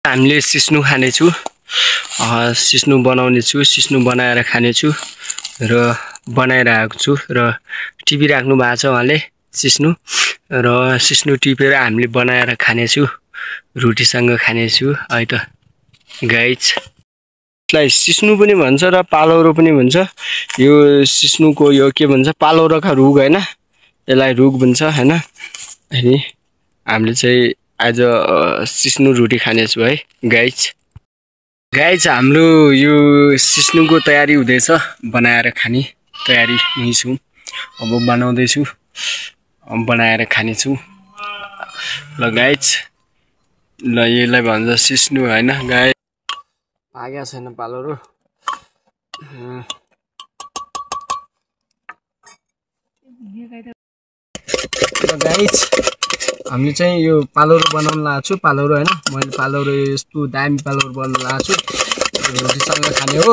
हामीले सिस्नु खानेछु सिस्नु बनाउने छु सिस्नु बनाएर खानेछु र बनाइरहेको छु र टिपी राख्नु भएको छ उहाँले सिस्नु र सिस्नु टिपेर हामीले बनाएर खानेछु रोटीसँग खानेछु है त गाइज यसलाई सिस्नु पनि भन्छ र पालौरो पनि भन्छ यो सिस्नुको यो के भन्छ पालौरोका रुख हैन यसलाई रुख भन्छ हैन अनि हामीले चाहिँ आज सिस्नु रोटी खानेछु है गाइज हाम्रो यो सिस्नुको तयारी हुँदैछ बनाएर खाने तयारी मै छु अब बनाउँदैछु बनाएर खानेछु ल गाइज ल यसलाई भन्छ सिस्नु हैन गाइज आगे छैन पालौरो गाइज हामीले चाहिँ यो पालौरो बनाउन लागेको छु पालौरो हैन मैले पालौरो यस्तो दामी पालौरो बनाउन लागेको छु रोटीसँग खाने हो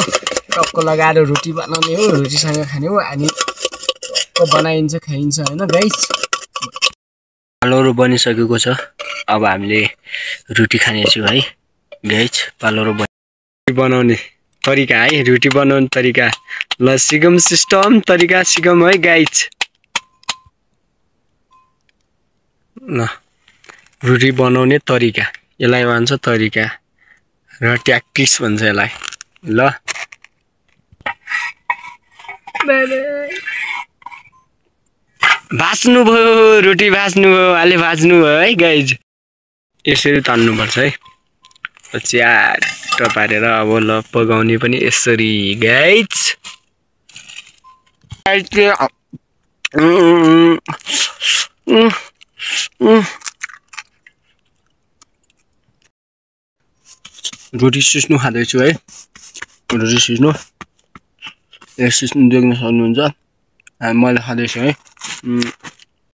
टक्क लगाएर रोटी बनाउने हो रोटीसँग खाने हो अनि बनाइन्छ खाइन्छ हैन गाइज पालौरो बनिसकेको छ अब हामीले रोटी खानेछु है गाइज पालौरो बनाउने तरिका है रोटी बनाउने तरिका ल सिकम सिस्टम तरिका सिकम है गाइज ल रोटी बनाउने तरिका यसलाई भन्छ तरिका र ट्याक्टिक्स भन्छ यसलाई ल भाज्नु भयो रोटी भाज्नु भयो अहिले भाज्नु भयो है गाइज यसरी तान्नु पर्छ है च्याट पारेर अब ल पकाउने पनि यसरी गाइज रोटी सिस्नु खाँदैछु है रोटी सिस्नु सिस्नु देख्न सक्नुहुन्छ मैले खाँदैछु है